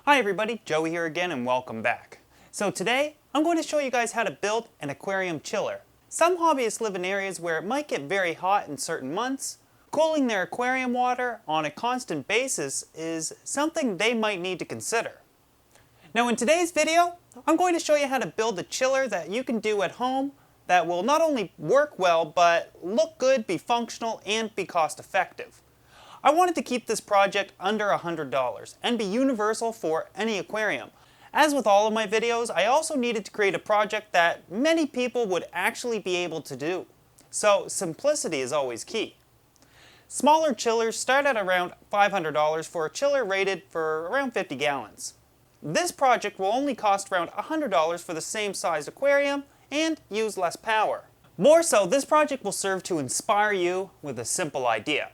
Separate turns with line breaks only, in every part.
Hi everybody, Joey here again and welcome back. So today, I'm going to show you guys how to build an aquarium chiller. Some hobbyists live in areas where it might get very hot in certain months. Cooling their aquarium water on a constant basis is something they might need to consider. Now in today's video, I'm going to show you how to build a chiller that you can do at home that will not only work well, but look good, be functional, and be cost effective. I wanted to keep this project under $100 and be universal for any aquarium. As with all of my videos, I also needed to create a project that many people would actually be able to do. So simplicity is always key. Smaller chillers start at around $500 for a chiller rated for around 50 gallons. This project will only cost around $100 for the same sized aquarium and use less power. More so, this project will serve to inspire you with a simple idea.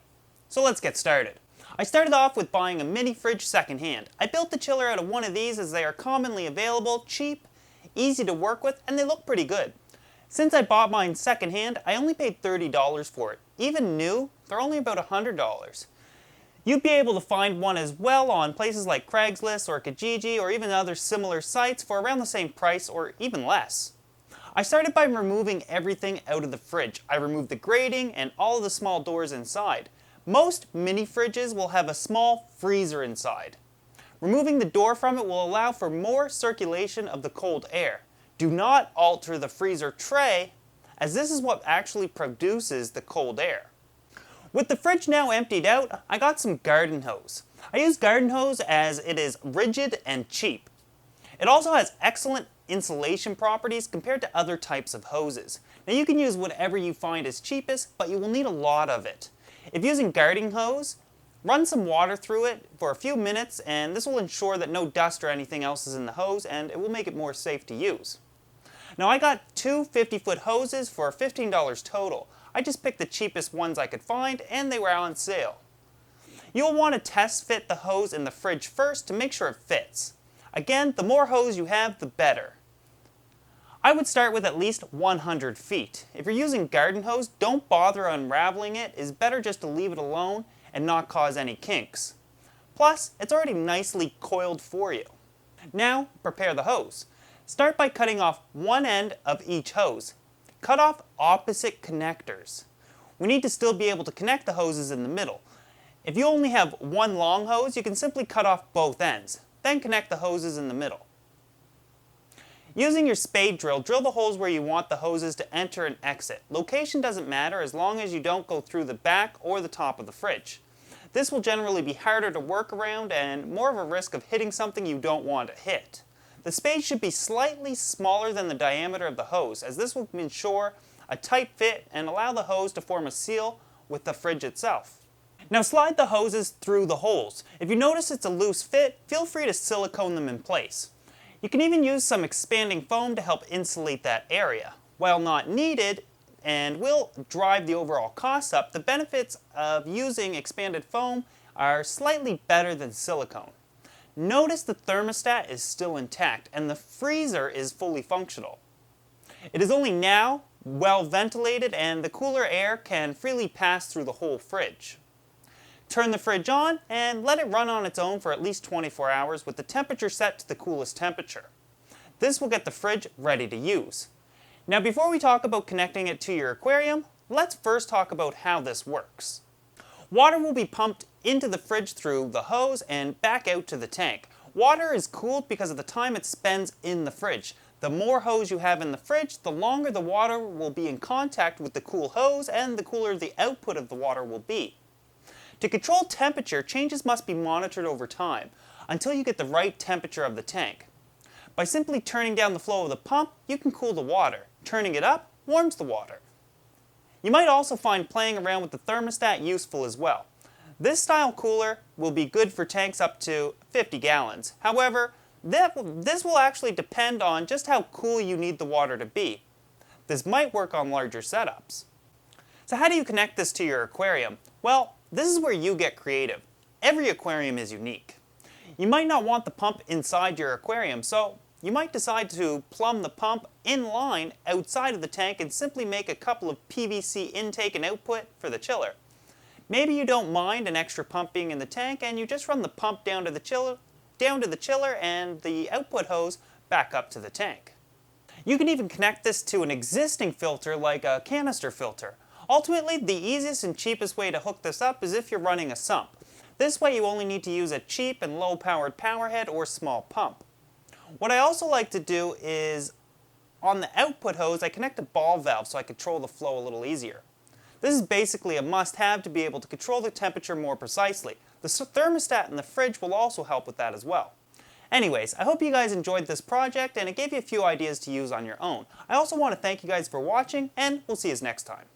So let's get started. I started off with buying a mini fridge secondhand. I built the chiller out of one of these as they are commonly available, cheap, easy to work with, and they look pretty good. Since I bought mine secondhand, I only paid $30 for it. Even new, they're only about $100. You'd be able to find one as well on places like Craigslist or Kijiji or even other similar sites for around the same price or even less. I started by removing everything out of the fridge. I removed the grating and all of the small doors inside. Most mini fridges will have a small freezer inside. Removing the door from it will allow for more circulation of the cold air. Do not alter the freezer tray, as this is what actually produces the cold air. With the fridge now emptied out, I got some garden hose. I use garden hose as it is rigid and cheap. It also has excellent insulation properties compared to other types of hoses. Now you can use whatever you find is cheapest, but you will need a lot of it. If using garden hose, run some water through it for a few minutes and this will ensure that no dust or anything else is in the hose and it will make it more safe to use. Now I got two 50-foot hoses for $15 total. I just picked the cheapest ones I could find and they were on sale. You'll want to test fit the hose in the fridge first to make sure it fits. Again, the more hose you have, the better. I would start with at least 100 feet. If you're using garden hose, don't bother unraveling it. It's better just to leave it alone and not cause any kinks. Plus, it's already nicely coiled for you. Now, prepare the hose. Start by cutting off one end of each hose. Cut off opposite connectors. We need to still be able to connect the hoses in the middle. If you only have one long hose, you can simply cut off both ends. Then connect the hoses in the middle. Using your spade drill the holes where you want the hoses to enter and exit. Location doesn't matter as long as you don't go through the back or the top of the fridge. This will generally be harder to work around and more of a risk of hitting something you don't want to hit. The spade should be slightly smaller than the diameter of the hose, as this will ensure a tight fit and allow the hose to form a seal with the fridge itself. Now slide the hoses through the holes. If you notice it's a loose fit, feel free to silicone them in place. You can even use some expanding foam to help insulate that area. While not needed and will drive the overall cost up, the benefits of using expanded foam are slightly better than silicone. Notice the thermostat is still intact and the freezer is fully functional. It is only now well ventilated and the cooler air can freely pass through the whole fridge. Turn the fridge on and let it run on its own for at least 24 hours with the temperature set to the coolest temperature. This will get the fridge ready to use. Now before we talk about connecting it to your aquarium, let's first talk about how this works. Water will be pumped into the fridge through the hose and back out to the tank. Water is cooled because of the time it spends in the fridge. The more hose you have in the fridge, the longer the water will be in contact with the cool hose and the cooler the output of the water will be. To control temperature, changes must be monitored over time until you get the right temperature of the tank. By simply turning down the flow of the pump, you can cool the water. Turning it up warms the water. You might also find playing around with the thermostat useful as well. This style cooler will be good for tanks up to 50 gallons. However, this will actually depend on just how cool you need the water to be. This might work on larger setups. So how do you connect this to your aquarium? Well, this is where you get creative. Every aquarium is unique. You might not want the pump inside your aquarium, so you might decide to plumb the pump in line outside of the tank and simply make a couple of PVC intake and output for the chiller. Maybe you don't mind an extra pump being in the tank and you just run the pump down to the chiller down to the chiller and the output hose back up to the tank. You can even connect this to an existing filter like a canister filter. Ultimately, the easiest and cheapest way to hook this up is if you're running a sump. This way you only need to use a cheap and low-powered power head or small pump. What I also like to do is, on the output hose, I connect a ball valve so I control the flow a little easier. This is basically a must-have to be able to control the temperature more precisely. The thermostat in the fridge will also help with that as well. Anyways, I hope you guys enjoyed this project and it gave you a few ideas to use on your own. I also want to thank you guys for watching, and we'll see you next time.